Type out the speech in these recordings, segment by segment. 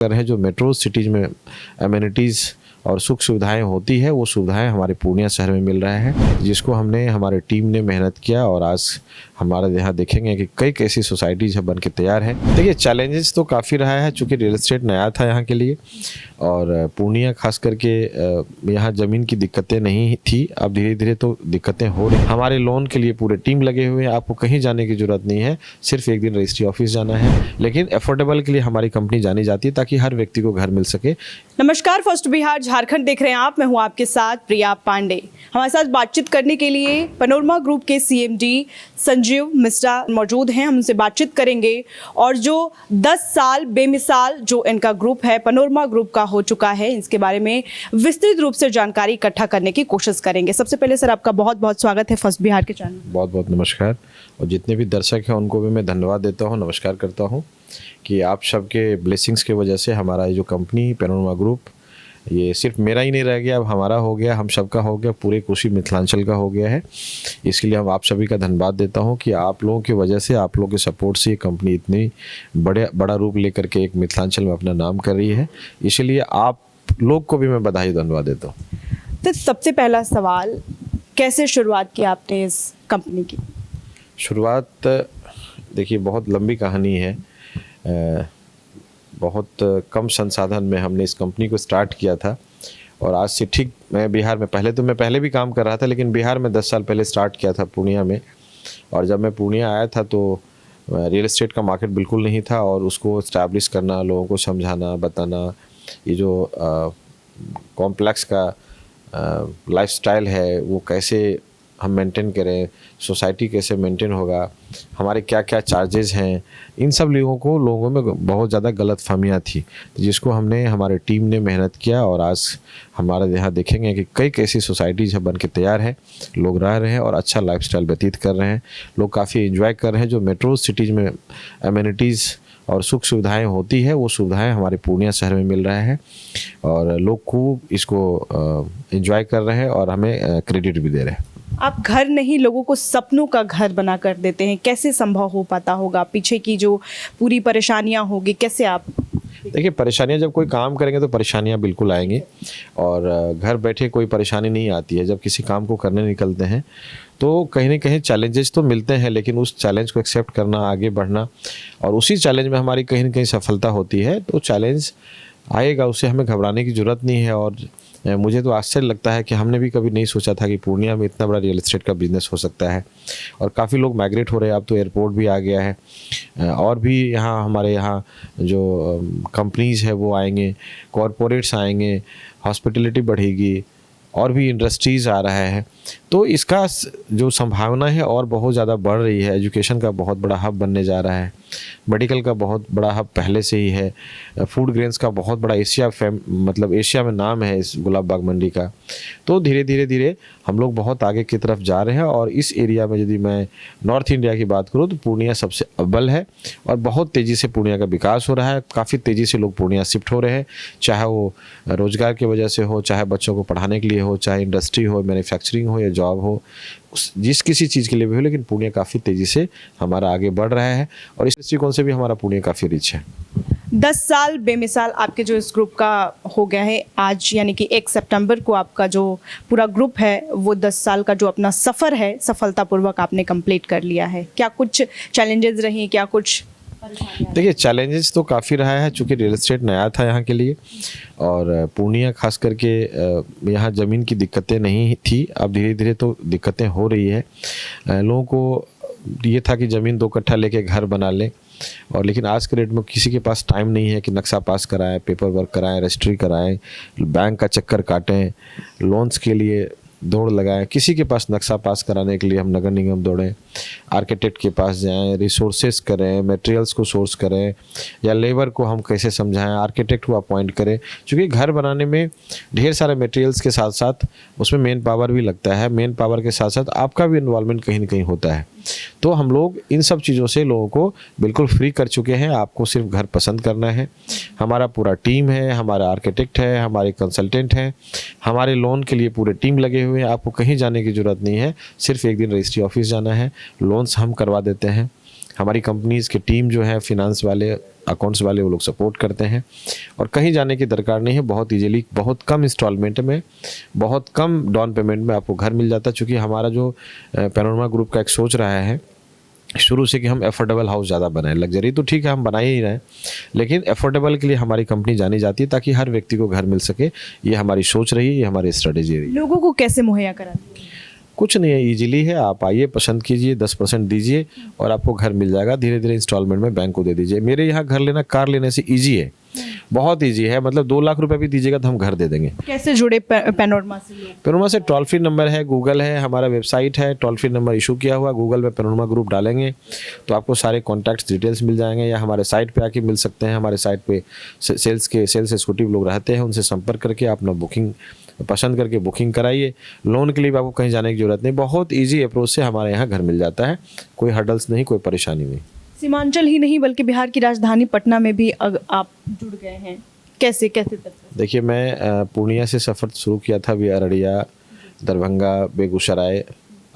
है जो metro cities में एमिनिटीज़ और सुख सुविधाएं होती है, वो सुविधाएं हमारे पूर्णिया शहर में मिल रहा है, जिसको हमने हमारे टीम ने मेहनत किया और आज हमारे यहाँ देखेंगे कि कई कैसी सोसाइटीज़ बन के तैयार है। देखिए चैलेंजेस तो काफ़ी रहा है, चूँकि रियल एस्टेट नया था यहाँ के लिए और पूर्णिया खास करके यहाँ ज़मीन की दिक्कतें नहीं थी। अब धीरे धीरे तो दिक्कतें हो रही। हमारे लोन के लिए पूरे टीम लगे हुए हैं, आपको कहीं जाने की ज़रूरत नहीं है, सिर्फ एक दिन रजिस्ट्री ऑफिस जाना है। लेकिन अफोर्डेबल के लिए हमारी कंपनी जानी जाती है ताकि हर व्यक्ति को घर मिल सके। नमस्कार, फर्स्ट बिहार झारखंड देख रहे हैं आप। मैं हूं आपके साथ प्रिया पांडे। हमारे साथ बातचीत करने के लिए पैनोरमा ग्रुप के सीएमडी संजीव मिश्रा मौजूद हैं। हम उनसे बातचीत करेंगे और जो 10 साल बेमिसाल जो इनका ग्रुप है, पैनोरमा ग्रुप का हो चुका है, इसके बारे में विस्तृत रूप से जानकारी इकट्ठा करने की कोशिश करेंगे। सबसे पहले सर, आपका बहुत बहुत स्वागत है फर्स्ट बिहार के चैनल। बहुत बहुत नमस्कार। और जितने भी दर्शक हैं उनको भी मैं धन्यवाद देता हूँ, नमस्कार करता हूँ कि आप सबके ब्लेसिंग्स की वजह से हमारा ये जो कंपनी पैनोरमा ग्रुप, ये सिर्फ मेरा ही नहीं रह गया, अब हमारा हो गया, हम सबका हो गया, पूरे कोसी मिथिलांचल का हो गया है। इसके लिए हम आप सभी का धन्यवाद देता हूं कि आप लोगों की वजह से, आप लोगों के सपोर्ट से ये कंपनी इतनी बड़ा रूप लेकर के एक मिथिलांचल में अपना नाम कर रही है। इसलिए आप लोग को भी मैं बधाई धन्यवाद देता हूँ। तो सबसे पहला सवाल, कैसे शुरुआत की आपने इस कंपनी की? शुरुआत देखिए बहुत लंबी कहानी है। बहुत कम संसाधन में हमने इस कंपनी को स्टार्ट किया था और आज से ठीक मैं बिहार में पहले भी काम कर रहा था, लेकिन बिहार में 10 साल पहले स्टार्ट किया था पूर्णिया में। और जब मैं पूर्णिया आया था तो रियल एस्टेट का मार्केट बिल्कुल नहीं था और उसको इस्टेब्लिश करना, लोगों को समझाना, बताना, ये जो कॉम्प्लेक्स का लाइफस्टाइल है वो कैसे हम मेंटेन करें, सोसाइटी कैसे मेंटेन होगा, हमारे क्या क्या चार्जेस हैं, इन सब लोगों में बहुत ज़्यादा गलतफहमियाँ थी, जिसको हमारे टीम ने मेहनत किया और आज हमारे यहाँ देखेंगे कि कई कैसी सोसाइटीज़ बन के तैयार है, लोग रह रहे हैं और अच्छा लाइफस्टाइल व्यतीत कर रहे हैं, लोग काफ़ी एंजॉय कर रहे हैं। जो मेट्रो सिटीज़ में एमिनिटीज़ और सुख सुविधाएं होती है, वो सुविधाएं हमारे पूर्णिया शहर में मिल रहा है और लोग खूब इसको एंजॉय कर रहे हैं और हमें क्रेडिट भी दे रहे हैं। आप घर नहीं, लोगों को सपनों का घर बना कर देते हैं, कैसे संभव हो पाता होगा? पीछे की जो पूरी परेशानियां होगी, कैसे आप? देखिए परेशानियां, जब कोई काम करेंगे तो परेशानियां बिल्कुल आएंगी और घर बैठे कोई परेशानी नहीं आती है। जब किसी काम को करने निकलते हैं तो कहीं ना कहीं चैलेंजेस तो मिलते हैं, लेकिन उस चैलेंज को एक्सेप्ट करना, आगे बढ़ना और उसी चैलेंज में हमारी कहीं ना कहीं सफलता होती है। तो चैलेंज आएगा, उससे हमें घबराने की ज़रूरत नहीं है। और मुझे तो आश्चर्य लगता है कि हमने भी कभी नहीं सोचा था कि पूर्णिया में इतना बड़ा रियल एस्टेट का बिजनेस हो सकता है और काफ़ी लोग माइग्रेट हो रहे हैं। अब तो एयरपोर्ट भी आ गया है और भी यहाँ हमारे यहाँ जो कंपनीज़ है वो आएंगे, कॉरपोरेट्स आएंगे, हॉस्पिटलिटी बढ़ेगी और भी इंडस्ट्रीज़ आ रहा है। तो इसका जो संभावना है और बहुत ज़्यादा बढ़ रही है। एजुकेशन का बहुत बड़ा हब बनने जा रहा है, मेडिकल का बहुत बड़ा हब पहले से ही है, फूड ग्रेन्स का बहुत बड़ा एशिया में नाम है इस गुलाब बाग मंडी का। तो धीरे धीरे हम लोग बहुत आगे की तरफ जा रहे हैं और इस एरिया में यदि मैं नॉर्थ इंडिया की बात करूँ तो पूर्णिया सबसे अव्वल है और बहुत तेज़ी से पूर्णिया का विकास हो रहा है। काफ़ी तेज़ी से लोग पूर्णिया शिफ्ट हो रहे हैं, चाहे वो रोज़गार की वजह से हो, चाहे बच्चों को पढ़ाने के लिए हो, चाहे इंडस्ट्री हो, मैन्युफैक्चरिंग हो या जॉब हो, जिस किसी चीज़ के लिए भी हो, लेकिन पूर्णिया काफ़ी तेज़ी से हमारा आगे बढ़ रहा है और इस दृष्टिकोण से भी हमारा पूर्णिया काफ़ी रिच है। 10 साल बेमिसाल आपके जो इस ग्रुप का हो गया है आज, यानी कि 1 सितंबर को आपका जो पूरा ग्रुप है वो 10 साल का जो अपना सफ़र है सफलतापूर्वक आपने कंप्लीट कर लिया है। क्या कुछ चैलेंजेस रही, क्या कुछ? देखिए चैलेंजेस तो काफ़ी रहा है, चूँकि रियल एस्टेट नया था यहाँ के लिए और पूर्णिया खास करके यहाँ ज़मीन की दिक्कतें नहीं थी। अब धीरे धीरे तो दिक्कतें हो रही है। लोगों को ये था कि ज़मीन 2 कट्ठा लेके घर बना लें और लेकिन आज के डेट में किसी के पास टाइम नहीं है कि नक्शा पास कराएं, पेपर वर्क कराएं, रजिस्ट्री कराएं, बैंक का चक्कर काटें, लोन्स के लिए दौड़ लगाएं। किसी के पास नक्शा पास कराने के लिए हम नगर निगम दौड़ें, आर्किटेक्ट के पास जाएं, रिसोर्सेज करें, मटेरियल्स को सोर्स करें या लेबर को हम कैसे समझाएं, आर्किटेक्ट को अपॉइंट करें। क्योंकि घर बनाने में ढेर सारे मटेरियल्स के साथ साथ उसमें मेन पावर भी लगता है, मेन पावर के साथ साथ आपका भी इन्वॉल्वमेंट कहीं ना कहीं होता है। तो हम लोग इन सब चीज़ों से लोगों को बिल्कुल फ्री कर चुके हैं। आपको सिर्फ घर पसंद करना है। हमारा पूरा टीम है, हमारा आर्किटेक्ट है, हमारे कंसल्टेंट हैं, हमारे लोन के लिए पूरे टीम लगे हुए हैं। आपको कहीं जाने की ज़रूरत नहीं है, सिर्फ एक दिन रजिस्ट्री ऑफिस जाना है, लोन्स हम करवा देते हैं। हमारी कंपनीज की टीम जो है, फिनांस वाले, अकाउंट्स वाले, वो लोग सपोर्ट करते हैं और कहीं जाने की दरकार नहीं है। बहुत इजीली, बहुत कम इंस्टॉलमेंट में, बहुत कम डाउन पेमेंट में आपको घर मिल जाता है। चूँकि हमारा जो पैनोरमा ग्रुप का एक सोच रहा है शुरू से कि हम एफोर्डेबल हाउस ज़्यादा बनाएं। लग्जरी तो ठीक है, हम बना ही रहे हैं, लेकिन एफोर्डेबल के लिए हमारी कंपनी जानी जाती है ताकि हर व्यक्ति को घर मिल सके। ये हमारी सोच रही है, ये हमारी स्ट्रेटेजी रही है। लोगों को कैसे मुहैया कराते हैं? कुछ नहीं है, इजीली है। आप आइए, पसंद कीजिए, 10% दीजिए और आपको घर मिल जाएगा। धीरे धीरे इंस्टॉलमेंट में बैंक को दे दीजिए। मेरे यहाँ घर लेना कार लेने से ईजी है, बहुत ईजी है। मतलब 2 लाख रुपए भी दीजिएगा तो हम घर दे देंगे। कैसे जुड़े पैनोरमा से लोग? पैनोरमा से टोल फ्री नंबर है, गूगल है, हमारा वेबसाइट है, टोल फ्री नंबर इशू किया हुआ। गूगल में पैनोरमा ग्रुप डालेंगे तो आपको सारे कॉन्टैक्ट्स डिटेल्स मिल जाएंगे, या हमारे साइट पे आके मिल सकते हैं। हमारे साइट पे सेल्स एग्जीक्यूटिव लोग रहते हैं, उनसे संपर्क करके अपना बुकिंग पसंद करके बुकिंग कराइए। लोन के लिए भी आपको कहीं जाने की जरूरत नहीं, बहुत ईजी अप्रोच से हमारे यहाँ घर मिल जाता है। कोई हर्डल्स नहीं, कोई परेशानी नहीं। सीमांचल ही नहीं बल्कि बिहार की राजधानी पटना में भी आप जुड़ गए हैं, कैसे कैसे तक? देखिए, मैं पूर्णिया से सफ़र शुरू किया था, अभी अररिया, दरभंगा, बेगूसराय,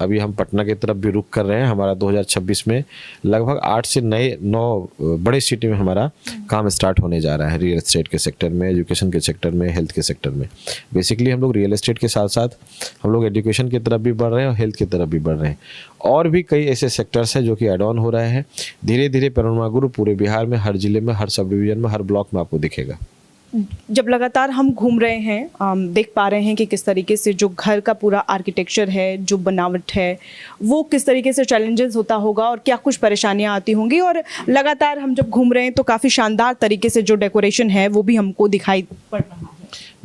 अभी हम पटना की तरफ भी रुख कर रहे हैं। हमारा 2026 में लगभग 8 से 9 बड़े सिटी में हमारा काम स्टार्ट होने जा रहा है। रियल एस्टेट के सेक्टर में, एजुकेशन के सेक्टर में, हेल्थ के सेक्टर में। बेसिकली हम लोग रियल एस्टेट के साथ साथ हम लोग एजुकेशन की तरफ भी बढ़ रहे हैं और हेल्थ की तरफ भी बढ़ रहे हैं। और भी कई ऐसे सेक्टर्स हैं जो कि एड ऑन हो रहे हैं। धीरे धीरे पैनोरमा ग्रुप पूरे बिहार में, हर जिले में, हर सब डिवीजन में, हर ब्लॉक में आपको दिखेगा। जब लगातार हम घूम रहे हैं, देख पा रहे हैं कि किस तरीके से जो घर का पूरा आर्किटेक्चर है, जो बनावट है, वो किस तरीके से चैलेंजेस होता होगा और क्या कुछ परेशानियां आती होंगी। और लगातार हम जब घूम रहे हैं तो काफ़ी शानदार तरीके से जो डेकोरेशन है वो भी हमको दिखाई पड़ रहा है।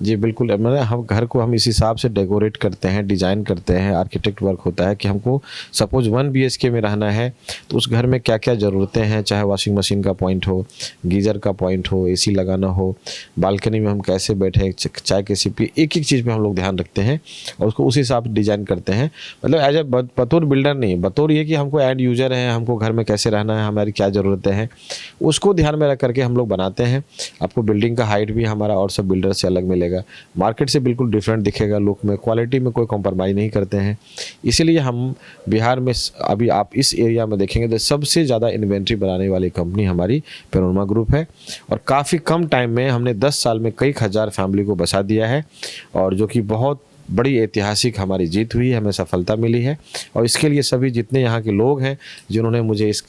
जी बिल्कुल, मतलब हम घर को हम इस हिसाब से डेकोरेट करते हैं, डिज़ाइन करते हैं। आर्किटेक्ट वर्क होता है कि हमको सपोज 1 BHK में रहना है तो उस घर में क्या क्या ज़रूरतें हैं, चाहे वॉशिंग मशीन का पॉइंट हो, गीज़र का पॉइंट हो, AC लगाना हो, बालकनी में हम कैसे बैठे, चाय कैसी पिए, एक एक चीज़ में हम लोग ध्यान रखते हैं और उसको उस हिसाब से डिज़ाइन करते हैं। मतलब एज ए बतौर बिल्डर नहीं, बतौर ये कि हमको एंड यूजर है, हमको घर में कैसे रहना है, हमारी क्या ज़रूरतें हैं, उसको ध्यान में रख करके हम लोग बनाते हैं। आपको बिल्डिंग का हाइट भी हमारा और सब बिल्डर से अलग मिलेगा, मार्केट से बिल्कुल डिफरेंट दिखेगा। लुक में, क्वालिटी में कोई कॉम्प्रोमाइज़ नहीं करते हैं। इसीलिए हम बिहार में, अभी आप इस एरिया में देखेंगे तो सबसे ज़्यादा इन्वेंट्री बनाने वाली कंपनी हमारी पैनोरमा ग्रुप है। और काफ़ी कम टाइम में हमने 10 साल में कई हज़ार फैमिली को बसा दिया है, और जो कि बहुत बड़ी ऐतिहासिक हमारी जीत हुई है, हमें सफलता मिली है। और इसके लिए सभी जितने यहाँ के लोग हैं जिन्होंने मुझे इस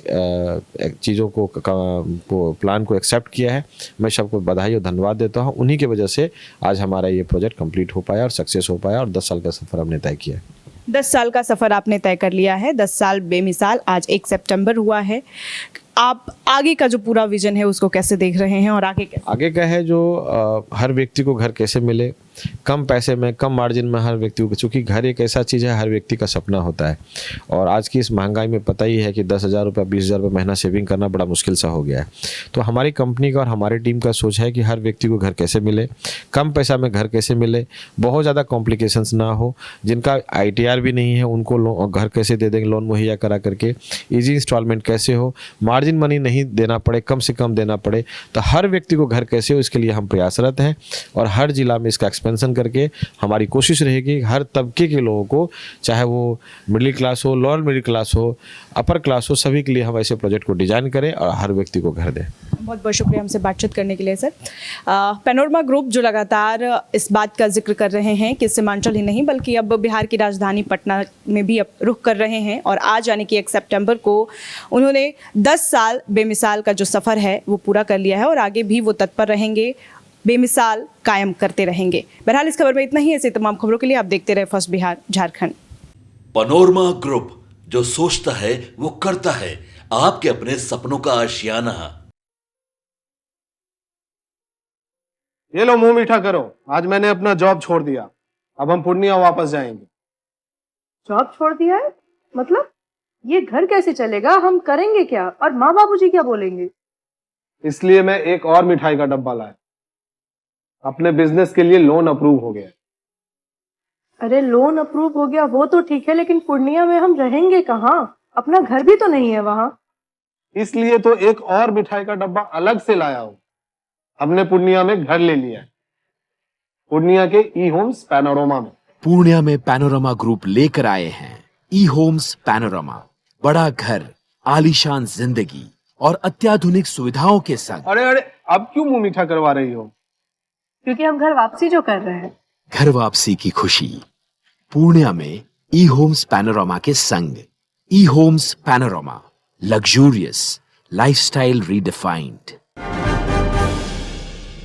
चीज़ों को प्लान को एक्सेप्ट किया है, मैं सबको बधाई और धन्यवाद देता हूँ। उन्हीं की वजह से आज हमारा ये प्रोजेक्ट कंप्लीट हो पाया और सक्सेस हो पाया, और 10 साल का सफ़र हमने तय किया है। 10 साल का सफ़र आपने तय कर लिया है, 10 साल बेमिसाल। आज 1 सितंबर हुआ है। आप आगे का जो पूरा विजन है उसको कैसे देख रहे हैं और आगे कैसे? आगे का है जो हर व्यक्ति को घर कैसे मिले, कम पैसे में, कम मार्जिन में हर व्यक्ति को, क्योंकि घर एक ऐसा चीज़ है हर व्यक्ति का सपना होता है। और आज की इस महंगाई में पता ही है कि 10,000 रुपये, 20,000 रुपये महीना सेविंग करना बड़ा मुश्किल सा हो गया है। तो हमारी कंपनी का और हमारी टीम का सोच है कि हर व्यक्ति को घर कैसे मिले, कम पैसा में घर कैसे मिले, बहुत ज़्यादा कॉम्प्लिकेशंस ना हो। जिनका ITR भी नहीं है उनको घर कैसे दे देंगे, लोन मुहैया करा करके, ईजी इंस्टॉलमेंट कैसे हो, मार्जिन मनी नहीं देना पड़े, कम से कम देना पड़े। तो हर व्यक्ति को घर कैसे हो, इसके लिए हम प्रयासरत हैं। और हर जिला में इसका एक्सपेंशन करके हमारी कोशिश रहेगी हर तबके के लोगों को, चाहे वो मिडिल क्लास हो, लोअर मिडिल क्लास हो, अपर क्लास हो, सभी के लिए हम ऐसे प्रोजेक्ट को डिजाइन करें और हर व्यक्ति को घर दें। बहुत बहुत शुक्रिया हमसे बातचीत करने के लिए सर। पैनोरमा ग्रुप जो लगातार इस बात का जिक्र कर रहे हैं कि सीमांचल ही नहीं बल्कि अब बिहार की राजधानी पटना में भी अब रुख कर रहे हैं, और आज यानी कि 1 सितंबर को उन्होंने 10 साल बेमिसाल का जो सफ़र है वो पूरा कर लिया है, और आगे भी वो तत्पर रहेंगे, बेमिसाल कायम करते रहेंगे। बहरहाल इस खबर में इतना ही। ऐसे तमाम खबरों के लिए आप देखते रहे first Bihar Jharkhand. Panorama group, जो सोचता है वो करता है, आपके अपने सपनों का आशियाना। ये लो मुंह मीठा करो, आज मैंने अपना जॉब छोड़ दिया, अब हम पूर्णिया वापस जाएंगे। जॉब छोड़ दिया है? मतलब ये घर कैसे चलेगा, हम करेंगे क्या, और माँ बाबूजी क्या बोलेंगे? इसलिए मैं एक और मिठाई का डब्बा लाया, अपने बिजनेस के लिए लोन अप्रूव हो गया। अरे लोन अप्रूव हो गया वो तो ठीक है, लेकिन पूर्णिया में हम रहेंगे कहाँ? अपना घर भी तो नहीं है वहाँ। इसलिए तो एक और मिठाई का डब्बा अलग से लाया हूँ। हमने पूर्णिया में घर ले लिया है, पूर्णिया के ई-होम्स पैनोरमा में। पूर्णिया में पैनोरमा ग्रुप लेकर आए हैं ई-होम्स पैनोरमा। बड़ा घर, आलीशान जिंदगी और अत्याधुनिक सुविधाओं के संग अरे अरे, अब क्यों मुंह मीठा करवा रही हो? क्योंकि हम घर वापसी जो कर रहे हैं। घर वापसी की खुशी पूर्णिया में ई होम्स पैनोरामा के संग। ई homes panorama, luxurious lifestyle redefined.